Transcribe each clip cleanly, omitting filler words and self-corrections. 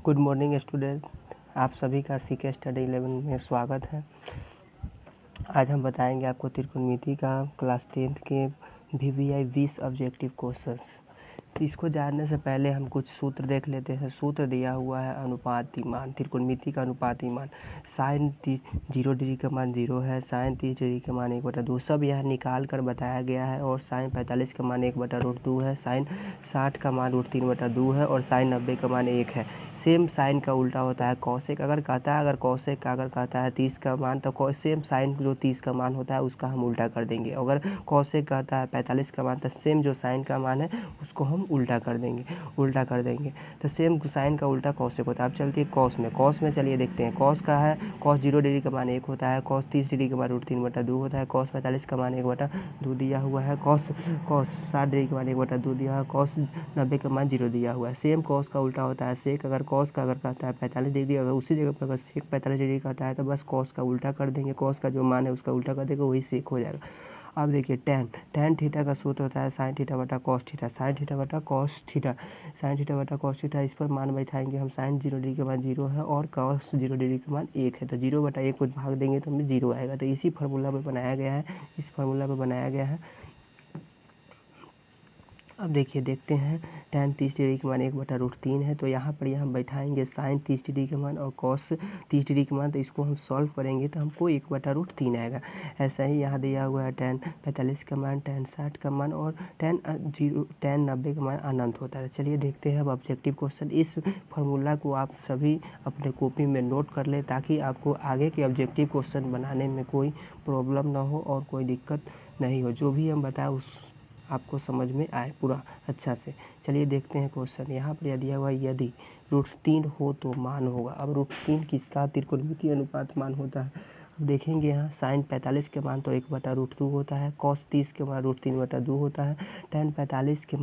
Good morning student, आप सभी का सीके स्टडी 11 में स्वागत है। आज हम बताएंगे आपको त्रिकोणमिति का क्लास 10th के VVI 20 ऑब्जेक्टिव क्वेश्चंस। तो इसको जानने से पहले हम कुछ सूत्र देख लेते हैं। सूत्र दिया हुआ है अनुपाती मान, त्रिकोणमिति का अनुपाती मान। साइन 0 डिग्री का मान 0 है, साइन 30 डिग्री का मान 1/2 सब यह निकाल कर बताया गया है। और साइन 45 का मान 1/√2 है, साइन 60 का मान √3/2 है और साइन 90 का मान 1 है। सेम साइन का उल्टा होता है कॉसेक। अगर कहता है कॉसेक का अगर कहता है 30 का मान तो सेम साइन जो 30 का मान होता है उसका हम उल्टा कर देंगे। अगर कॉसेक कहता है 45 का मान तो सेम जो साइन का मान है उसको हम उल्टा कर देंगे। तो सेम साइन का उल्टा कॉसेक होता है। अब चलती है कॉस में चलिए देखते हैं। कॉस का है कॉस 0 डिग्री का मान 1 होता है, कॉस 30 डिग्री का मान √3/2 होता है, कॉस 45 का मान 1/2 दिया हुआ है, कॉस 60 डिग्री का मान 1/2 दिया है, कॉस 90 का मान 0 दिया हुआ है। सेम कॉस का उल्टा होता है सेक। अगर कॉस का अगर कहता है 45 डिग्री, अगर उसी जगह पर अगर सेक 45 डिग्री कहता है तो बस कॉस का उल्टा कर देंगे। कॉस का जो मान है उसका उल्टा कर देंगे, वही सेक हो जाएगा। अब देखिए टैन थीटा का सूत्र होता है साइन थीटा बटा कॉस थीटा, साइन थीटा बटा कॉस थीटा, साइन थीटा बटा कॉस थीटा। इस पर मान बैठाएंगे हम। साइन 0 डिग्री का मान 0 है और कॉस 0 डिग्री का मान 1 है, तो 0/1 को भाग देंगे तो हमें 0 आएगा। तो इसी फार्मूला पर बनाया गया है। अब देखते हैं टैन 30 डिग्री के मान 1/√3 है, तो यहाँ पर हम बैठाएंगे साइन 30 डिग्री के मान और कॉस 30 डिग्री के मान। तो इसको हम सॉल्व करेंगे तो हमको 1/√3 आएगा। ऐसा ही यहाँ दिया हुआ है टैन 45 का मान, टैन 60 का मान और टैन 90 का मान अनंत होता है। चलिए देखते हैं अब ऑब्जेक्टिव क्वेश्चन। इस फार्मूला को आप सभी अपने कॉपी में नोट कर लें ताकि आपको आगे के ऑब्जेक्टिव क्वेश्चन बनाने में कोई प्रॉब्लम ना हो और कोई दिक्कत नहीं हो। जो भी हम बताएं उस आपको समझ में आए पूरा अच्छा से। चलिए देखते हैं क्वेश्चन। यहाँ पर यह दिया हुआ यदि √3 हो तो मान होगा। अब √3 किसका त्रिकोणमितीय अनुपात मान होता है। अब देखेंगे यहाँ साइन 45 के मान तो 1/√2 होता है, कॉस 30 के मान √3/2 होता है, टैन 45 के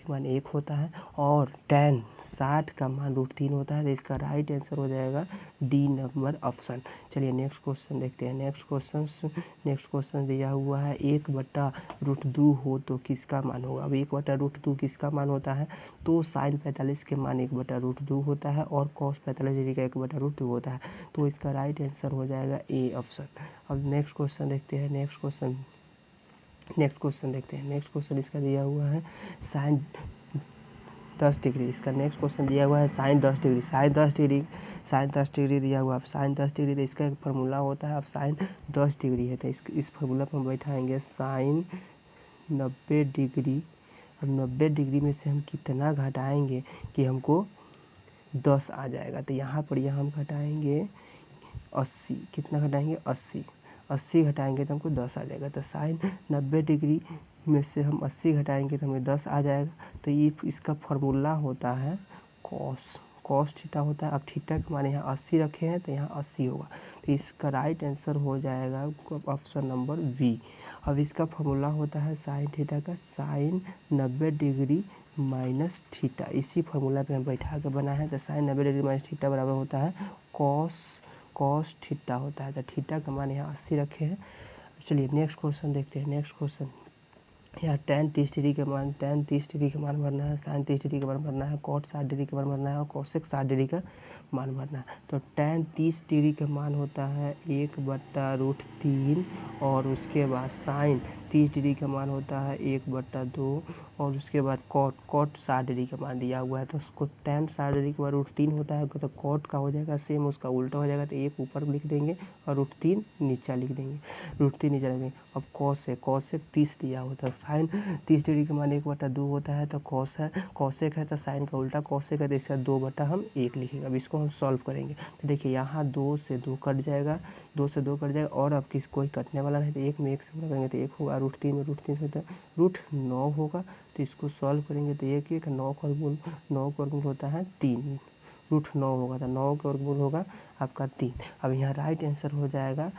मान 1 होता है और टैन 60 का मान √3 होता है। तो इसका राइट आंसर हो जाएगा डी नंबर ऑप्शन। चलिए नेक्स्ट क्वेश्चन देखते हैं। नेक्स्ट क्वेश्चन दिया हुआ है 1/√2 हो तो किसका मान होगा। अब 1/√2 किसका मान होता है तो साइन 45 के मान 1/√2 होता है और कॉस 45 डिग्री का 1/√2 होता है। तो इसका राइट आंसर हो जाएगा ए ऑप्शन। अब नेक्स्ट क्वेश्चन देखते हैं। नेक्स्ट क्वेश्चन इसका दिया हुआ है साइन 10 डिग्री। इसका नेक्स्ट क्वेश्चन दिया हुआ है साइन 10 डिग्री दिया हुआ है। अब साइन 10 डिग्री तो इसका एक फार्मूला होता है। अब साइन 10 डिग्री है तो इस फार्मूला पर हम बैठाएंगे साइन 90 डिग्री। अब 90 डिग्री में से हम कितना घटाएंगे कि हमको 10 आ जाएगा। तो यहाँ पर हम घटाएंगे 80। कितना घटाएंगे 80 घटाएंगे तो हमको 10 आ जाएगा। तो साइन 90 डिग्री में से हम 80 घटाएंगे तो हमें 10 आ जाएगा। तो ये इसका फार्मूला होता है कॉस थीटा होता है। अब थीटा के माने यहाँ 80 रखे हैं तो यहाँ 80 होगा। तो इसका राइट आंसर हो जाएगा ऑप्शन नंबर बी। अब इसका फार्मूला होता है साइन थीटा का साइन 90 डिग्री माइनस थीटा। इसी फार्मूला पे हम बैठा के बना है। तो साइन 90 डिग्री माइनस थीटा बराबर होता है कॉस थीटा होता है। तो थीटा का मान यहाँ 80 रखे हैं। चलिए नेक्स्ट क्वेश्चन देखते हैं। नेक्स्ट क्वेश्चन यहाँ टैन 30 डिग्री के मान भरना है, साइन 30 डिग्री का मान भरना है, कॉट 60 डिग्री का मान भरना है और कॉसेक 60 डिग्री का मान भरना है। तो टैन 30 डिग्री का मान होता है 1/√3 और उसके बाद साइन 30 डिग्री का मान होता है 1/2 और उसके बाद कॉट 60 डिग्री का मान दिया हुआ है। तो उसको टैन 60 डिग्री के बाद √3 होता है तो कॉट का हो जाएगा सेम उसका उल्टा हो जाएगा। तो एक ऊपर लिख देंगे और √3 नीचे लिख देंगे। अब कॉसेक 30 दिया होता है। साइन 30 डिग्री का मान 1/2 होता है तो कॉसेक है तो साइन का उल्टा कॉसेक है तो इसका 2/1 लिखेंगे। अब इसको हम सॉल्व करेंगे तो देखिए यहाँ 2 से 2 कट जाएगा और अब कोई कटने वाला नहीं तो 1 में 1 से करेंगे तो 1 होगा, √3 में से तो √9 होगा। तो इसको सॉल्व करेंगे तो 1 9 का वर्गमूल होता है 3, √9 होगा तो 9 का वर्गमूल होगा आपका 3। अब यहाँ राइट आंसर हो जाएगा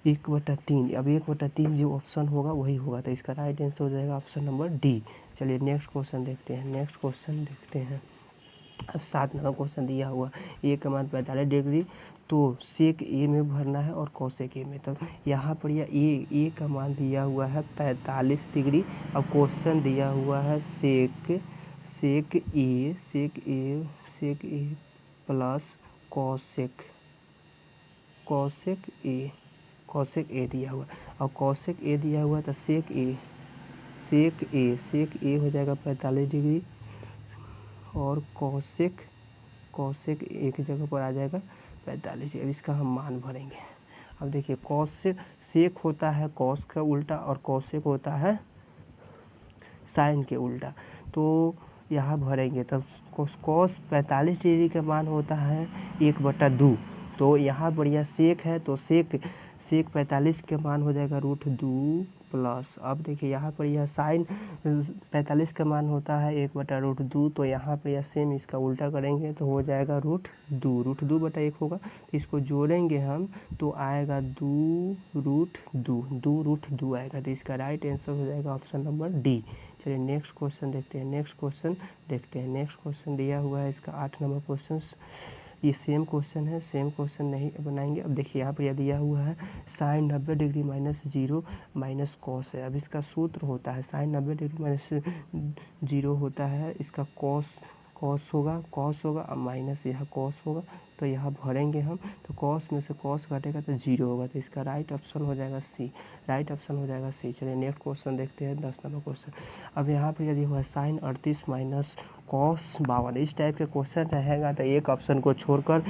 1/3। अब 1/3 जो ऑप्शन होगा वही होगा। तो इसका राइट आंसर हो जाएगा ऑप्शन नंबर डी। चलिए नेक्स्ट क्वेश्चन देखते हैं। अब 7 नंबर क्वेश्चन दिया हुआ ए का मान 45 डिग्री तो सेक ए में भरना है और कॉसेक ए में। तो यहाँ पर यह ए का मान दिया हुआ है 45 डिग्री। अब क्वेश्चन दिया हुआ है सेक ए प्लस कॉसेक ए दिया हुआ, और कॉसेक ए दिया हुआ तो सेक ए हो जाएगा 45 डिग्री, और कॉसेक एक जगह पर आ जाएगा 45 डिग्री। इसका हम मान भरेंगे। अब देखिए सेक होता है कॉस का उल्टा, और कॉसेक होता है साइन के उल्टा, तो यहाँ भरेंगे तब कॉस 45 डिग्री का मान होता है 1/2। तो यहाँ पर यह सेक है तो सेक 45 के मान हो जाएगा √2 प्लस, अब देखिए यहाँ पर यह साइन 45 का मान होता है 1/2, तो यहाँ पर यह सेम इसका उल्टा करेंगे तो हो जाएगा √2/1 होगा। तो इसको जोड़ेंगे हम तो आएगा 2√2 आएगा। तो इसका राइट आंसर हो जाएगा ऑप्शन नंबर डी। चलिए नेक्स्ट क्वेश्चन देखते हैं। नेक्स्ट क्वेश्चन दिया हुआ है इसका 8 नंबर क्वेश्चन। ये सेम क्वेश्चन है, सेम क्वेश्चन नहीं बनाएंगे। अब देखिए यहाँ पर यह दिया हुआ है साइन 90 डिग्री -0 माइनस कॉस है। अब इसका सूत्र होता है साइन 90 डिग्री -0 होता है, इसका कॉस होगा और माइनस यहाँ कॉस होगा, तो यहाँ भरेंगे हम, तो कॉस में से कॉस घटेगा तो 0 होगा। तो इसका राइट ऑप्शन हो जाएगा सी। चलिए नेक्स्ट क्वेश्चन देखते हैं 10 नंबर क्वेश्चन। अब यहाँ पर यदि हुआ साइन 38 माइनस कॉस 52, इस टाइप के क्वेश्चन रहेगा तो एक ऑप्शन को छोड़कर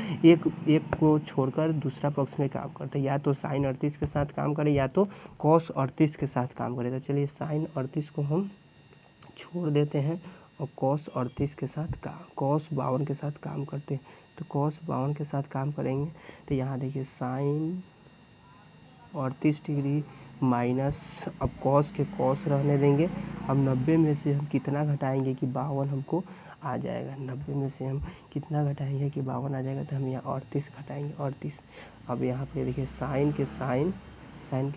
दूसरा पक्ष में काम करते हैं, या तो साइन 38 के साथ काम करें या तो कॉस 38 के साथ काम करें। तो चलिए साइन 38 को हम छोड़ देते हैं और कॉस 38 के साथ कॉस 52 के साथ काम करते हैं, तो कॉस 52 के साथ काम करेंगे। तो यहाँ देखिए साइन 38 डिग्री माइनस, अब कॉस के कॉस रहने देंगे। अब 90 में से हम कितना घटाएंगे कि 52 हमको आ जाएगा। 90 में से हम कितना घटाएंगे कि 52 आ जाएगा, तो हम यहाँ 38 घटाएंगे 38। अब यहाँ पे देखिए साइन के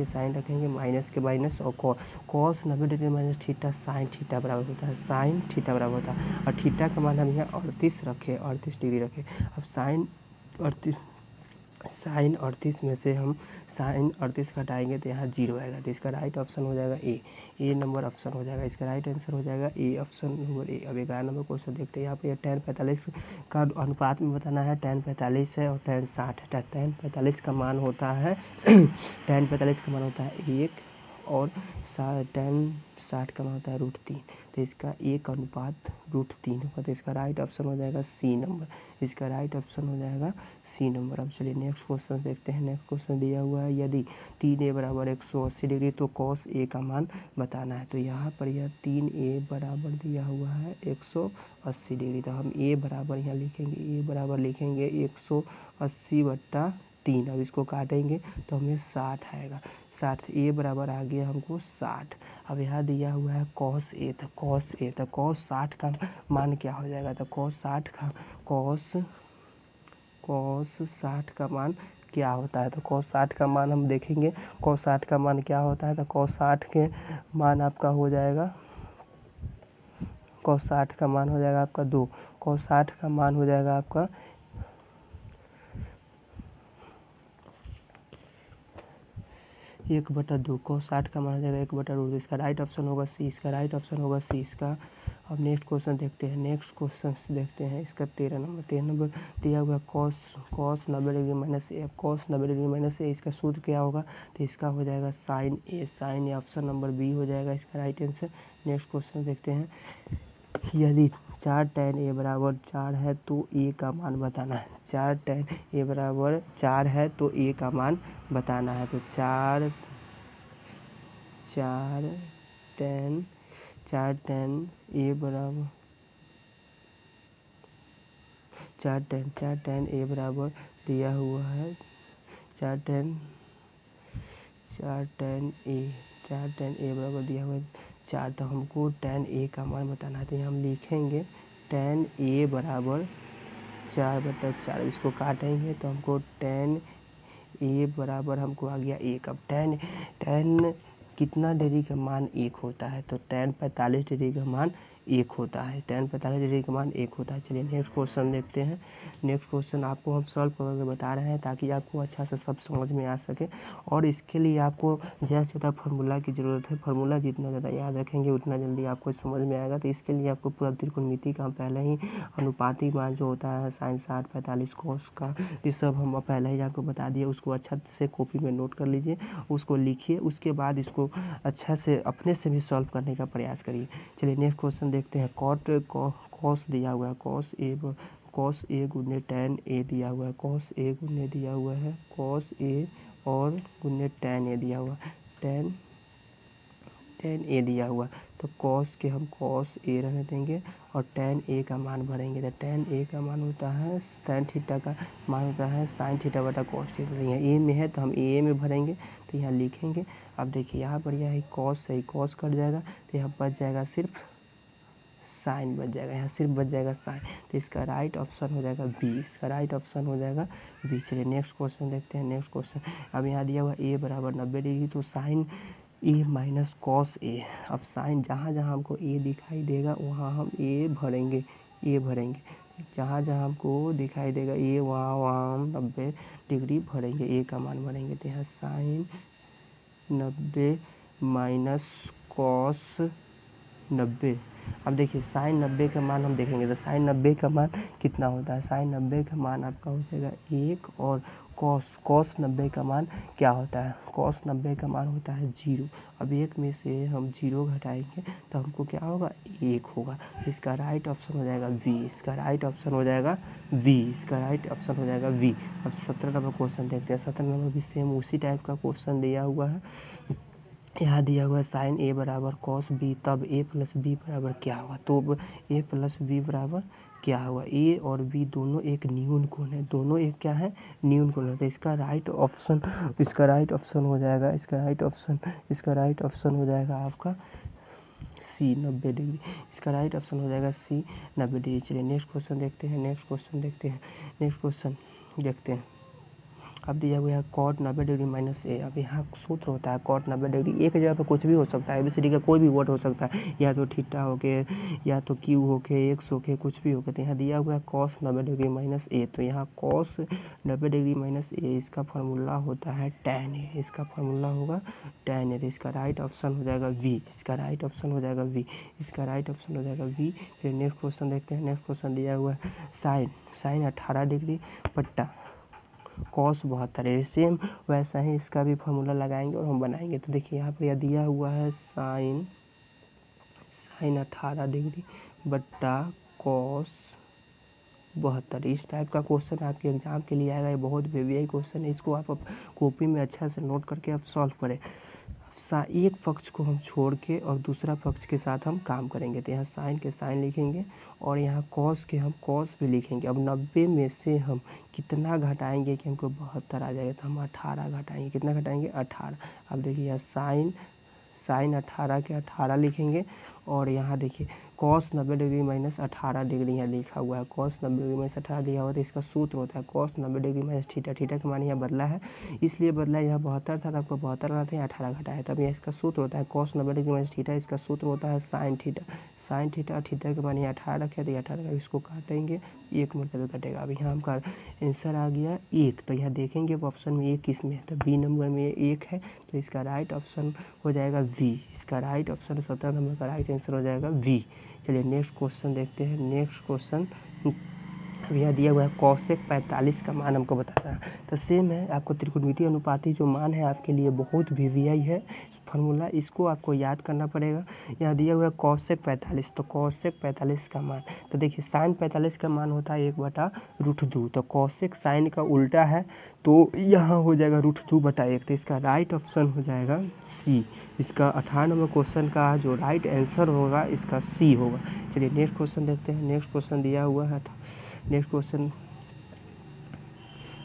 साइन रखेंगे, माइनस के माइनस, और cos 90 degree minus theta sine theta बराबर होता है, साइन थीटा बराबर होता है, और थीटा का मान हम यहाँ 38 डिग्री रखें। अब साइन 38 में से हम साइन 38 घटाएंगे तो यहाँ 0 आएगा। तो इसका राइट ऑप्शन हो जाएगा ए नंबर ऑप्शन हो जाएगा। इसका राइट आंसर हो जाएगा ए, ऑप्शन नंबर ए। अब 11 नंबर क्वेश्चन देखते हैं। यहाँ पे tan 45 का अनुपात में बताना है। tan 45 है और tan 60 है। tan 45 का मान होता है 1, और tan 60 का मान होता है √3। तो इसका 1:√3 होगा। तो इसका राइट ऑप्शन हो जाएगा सी नंबर। इसका राइट ऑप्शन हो जाएगा सी नंबर। अब चलिए नेक्स्ट क्वेश्चन देखते हैं। नेक्स्ट क्वेश्चन दिया हुआ है यदि 3a बराबर 180 डिग्री तो cos a का मान बताना है। तो यहाँ पर यह 3a बराबर दिया हुआ है 180 डिग्री, तो हम a बराबर यहाँ लिखेंगे, a बराबर लिखेंगे 180/3। अब इसको काटेंगे तो हमें 60 आएगा। 60 a बराबर आ गया हमको 60। अब यहाँ दिया हुआ है cos a, तो cos 60 का मान क्या हो जाएगा, तो cos 60 का मान क्या होता है, तो cos 60 का मान हम देखेंगे। cos 60 का मान क्या होता है, तो cos 60 के मान आपका हो जाएगा, cos 60 का मान हो जाएगा आपका 2। cos 60 का मान हो जाएगा आपका 1/2। cos 60 का मान हो जाएगा 1/2। इसका राइट ऑप्शन होगा सी। इसका अब नेक्स्ट क्वेश्चन देखते हैं। इसका 13 नंबर दिया हुआ cos 90 डिग्री माइनस ए। cos 90 डिग्री माइनस ए, इसका सूत्र क्या होगा, तो इसका हो जाएगा साइन ए। ऑप्शन नंबर बी हो जाएगा इसका राइट आंसर। नेक्स्ट क्वेश्चन देखते हैं। यदि 4 tan a बराबर 4 है तो a का मान बताना है। 4 tan a बराबर 4 है तो a का मान बताना है। तो 4 tan a बराबर 4 tan a बराबर दिया हुआ है 4 tan a बराबर दिया हुआ है 4, तो हमको tan a का मान बताना है। तो यहाँ हम लिखेंगे tan a बराबर 4/4। इसको काटेंगे तो हमको tan a बराबर हमको आ गया 1। अब tan कितना डिग्री का मान 1 होता है, तो tan 45 डिग्री का मान 1 होता है। tan 45 डिग्री का मान 1 होता है। चलिए नेक्स्ट क्वेश्चन देखते हैं। नेक्स्ट क्वेश्चन आपको हम सॉल्व करके बता रहे हैं ताकि आपको अच्छा से सब समझ में आ सके, और इसके लिए आपको ज़्यादा से ज़्यादा फार्मूला की ज़रूरत है। फार्मूला जितना ज़्यादा याद रखेंगे उतना जल्दी आपको समझ में आएगा। तो इसके लिए आपको पूरा त्रिकोणमिति का पहले ही अनुपाती मान जो होता है sin 60 45 cos का, ये सब हम पहले ही आपको बता दिए। उसको अच्छा से कॉपी में नोट कर लीजिए, उसको लिखिए, उसके बाद इसको अच्छा से अपने से भी सॉल्व करने का प्रयास करिए। चलिए नेक्स्ट क्वेश्चन देखते हैं। कॉस दिया हुआ है, कॉस ए गुने tan ए दिया हुआ है, कॉस ए गुने दिया हुआ है, कॉस ए और गुने tan ए दिया हुआ है, tan ए दिया हुआ। तो कॉस के हम कॉस ए रहने देंगे और tan ए का मान भरेंगे। तो tan ए का मान होता है, tan थीटा का मान होता है sin थीटा बटा कॉस थीटा। यहाँ ए में है तो हम ए में भरेंगे, तो यहाँ लिखेंगे। अब देखिए यहाँ पर यह कॉस से ही कॉस कट जाएगा, तो यहाँ बच जाएगा सिर्फ साइन बच जाएगा, यहाँ सिर्फ बच जाएगा साइन। तो इसका राइट ऑप्शन हो जाएगा बी, इसका राइट ऑप्शन हो जाएगा बी। चलिए नेक्स्ट क्वेश्चन देखते हैं। नेक्स्ट क्वेश्चन अब यहाँ दिया हुआ ए बराबर 90 डिग्री, तो sign A minus cos A. अब साइन जहाँ जहाँ हमको ए दिखाई देगा वहाँ हम ए भरेंगे, ए भरेंगे। जहाँ जहाँ हमको दिखाई देगा ए वहाँ वहाँ हम 90 डिग्री भरेंगे, ए का मान भरेंगे। तो यहाँ साइन 90 माइनस कॉस 90। अब देखिए साइन 90 का मान हम देखेंगे, तो साइन 90 का मान कितना होता है। साइन 90 का मान आपका हो जाएगा 1, और कॉस 90 का मान क्या होता है। कॉस 90 का मान होता है 0। अब 1 में से हम 0 घटाएंगे तो हमको क्या होगा, 1 होगा। इसका राइट ऑप्शन हो जाएगा बी, इसका राइट ऑप्शन हो जाएगा बी, इसका राइट ऑप्शन हो जाएगा बी। अब 17 नंबर क्वेश्चन देखते हैं। 17 नंबर भी सेम उसी टाइप का क्वेश्चन दिया हुआ है। यहाँ दिया हुआ है साइन ए बराबर कॉस बी, तब ए प्लस बी बराबर क्या होगा। तो ए प्लस बी बराबर क्या होगा, ए और बी दोनों एक न्यून कोण है, दोनों एक क्या है, न्यून कोण है। तो इसका राइट ऑप्शन हो जाएगा, इसका राइट ऑप्शन हो जाएगा आपका सी 90 डिग्री, इसका राइट ऑप्शन हो जाएगा सी 90 डिग्री। चलिए नेक्स्ट क्वेश्चन देखते हैं। नेक्स्ट क्वेश्चन देखते हैं। अब दिया हुआ है कॉट 90 डिग्री माइनस ए। अब यहाँ सूत्र होता है कॉट 90 डिग्री, एक जगह पर कुछ भी हो सकता है, ABCD का कोई भी वर्ड हो सकता है, या तो थीटा हो के, या तो क्यू हो के, एक्स हो के, कुछ भी हो के। तो यहाँ दिया हुआ है कॉस 90 डिग्री माइनस ए, तो यहाँ कॉस 90 डिग्री माइनस ए इसका फार्मूला होता है tan ए, इसका फार्मूला होगा tan ए। तो इसका राइट ऑप्शन हो जाएगा वी, इसका राइट ऑप्शन हो जाएगा वी, इसका राइट ऑप्शन हो जाएगा वी। फिर नेक्स्ट क्वेश्चन देखते हैं। नेक्स्ट क्वेश्चन दिया हुआ है साइन 18 डिग्री बट्टा कॉस 72 है। सेम वैसा ही इसका भी फार्मूला लगाएंगे और हम बनाएंगे। तो देखिए यहाँ पर यह दिया हुआ है साइन 18 डिग्री बट्टा कॉस 72। इस टाइप का क्वेश्चन आपके एग्जाम के लिए आएगा। ये बहुत वीवीआई क्वेश्चन है, इसको आप कॉपी में अच्छा से नोट करके आप सॉल्व करें। एक पक्ष को हम छोड़ के और दूसरा पक्ष के साथ हम काम करेंगे। तो यहाँ साइन के साइन लिखेंगे और यहाँ कॉस के हम कॉस भी लिखेंगे। अब 90 में से हम कितना घटाएंगे कि हमको 72 आ जाएगा, तो हम 18 घटाएंगे। कितना घटाएंगे, 18। अब देखिए यहाँ साइन 18 के 18 लिखेंगे, और यहाँ देखिए कॉस 90 डिग्री माइनस 18 डिग्री यहाँ लिखा हुआ है। कॉस 90 डिग्री माइनस 18 दिया हुआ है, तो इसका सूत्र होता है cos 90 degree minus theta. Theta का मान यहाँ बदला है, इसलिए बदला है। यहाँ 72 था, तो आपको 72 आना था, 18 घटाया। तब यहाँ इसका सूत्र होता है कॉस 90 डिग्री माइनस थीटा, इसका सूत्र होता है साइन थीटा। थीटा के मान यहाँ 18 रखे, तो 18 का इसको काटेंगे, 1 मतलब कटेगा। अब यहाँ हमका आंसर आ गया 1। तो यहाँ देखेंगे ऑप्शन में 1 किस में है, तो बी नंबर में 1 है, तो इसका राइट ऑप्शन हो जाएगा वी, इसका राइट ऑप्शन 17 नंबर का राइट आंसर हो जाएगा वी। चलिए नेक्स्ट क्वेश्चन देखते हैं। नेक्स्ट क्वेश्चन अब यहाँ दिया हुआ है कॉसेक 45 का मान हमको बताना है। तो सेम है, आपको त्रिकोणमितीय अनुपाती जो मान है आपके लिए बहुत वीवीआई है फार्मूला, इसको आपको याद करना पड़ेगा। यहाँ दिया हुआ है कॉसेक 45, तो कॉसेक 45 का मान, तो देखिए साइन 45 का मान होता है 1/√2। तो कॉसेक साइन का उल्टा है, तो यहाँ हो जाएगा √2/1। तो इसका राइट ऑप्शन हो जाएगा सी, इसका 18 नंबर क्वेश्चन का जो राइट आंसर होगा इसका सी होगा। चलिए नेक्स्ट क्वेश्चन देखते हैं। नेक्स्ट क्वेश्चन दिया हुआ है, नेक्स्ट क्वेश्चन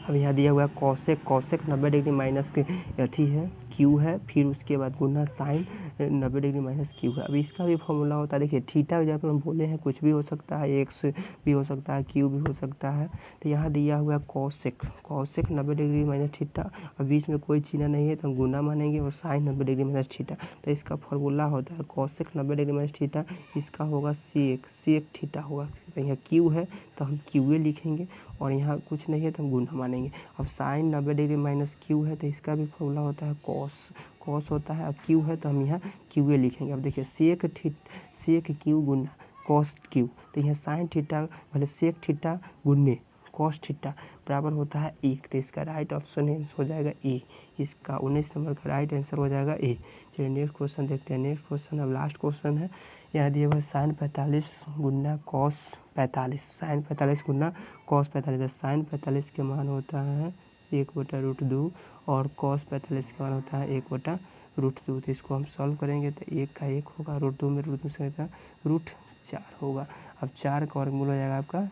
अब यहाँ दिया हुआ है कॉसेक 90 डिग्री माइनस के अथी है, क्यू है, फिर उसके बाद गुना साइन 90 डिग्री माइनस क्यू है। अब इसका भी फॉर्मूला होता है, देखिए थीटा जहाँ पर हम बोले हैं कुछ भी हो सकता है, एक्स भी हो सकता है, क्यू भी हो सकता है। तो यहाँ दिया हुआ है कॉसेक 90 डिग्री माइनस थीटा, और बीच में कोई चिन्ह नहीं है तो हम गुना मानेंगे, और साइन 90 डिग्री माइनस थीटा। तो इसका फॉर्मूला होता है कॉसेक 90 डिग्री माइनस थीटा, इसका होगा सेक थीटा होगा। तो यहाँ क्यू है तो हम क्यू ए लिखेंगे, और यहाँ कुछ नहीं है तो हम गुना मानेंगे। अब साइन 90 डिग्री माइनस क्यू है तो इसका भी फॉर्मूला होता है कॉस होता है। अब क्यू है तो हम यहाँ क्यू ए लिखेंगे। अब देखिए सेक क्यू गुना कॉस क्यू, तो यहाँ साइन थीटा भले सेक थीटा गुने कॉस थीटा बराबर होता है 1। तो इसका राइट ऑप्शन हो जाएगा ए। इसका 19 नंबर का राइट आंसर हो जाएगा ए। चलिए नेक्स्ट क्वेश्चन देखते हैं। नेक्स्ट क्वेश्चन अब लास्ट क्वेश्चन है। यहाँ दिया हुआ साइन 45 गुना कॉस 45, साइन 45 गुना कॉस 45। साइन 45 के मान होता है 1/√2 और कॉस 45 का मान होता है 1/√2। तो इसको हम सॉल्व करेंगे तो 1 का 1 होगा, √2 में √2 से √4 होगा। अब 4 का वर्गमूल हो जाएगा आपका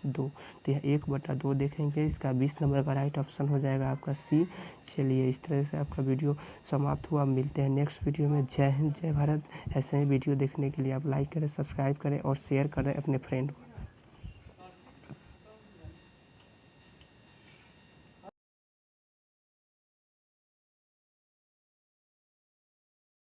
2। तो यह 1/2 देखेंगे, इसका 20 नंबर का राइट ऑप्शन हो जाएगा आपका सी। चलिए इस तरह से आपका वीडियो समाप्त हुआ। मिलते हैं नेक्स्ट वीडियो में। जय हिंद, जय भारत। ऐसे ही वीडियो देखने के लिए आप लाइक करें, सब्सक्राइब करें और शेयर करें अपने फ्रेंड को।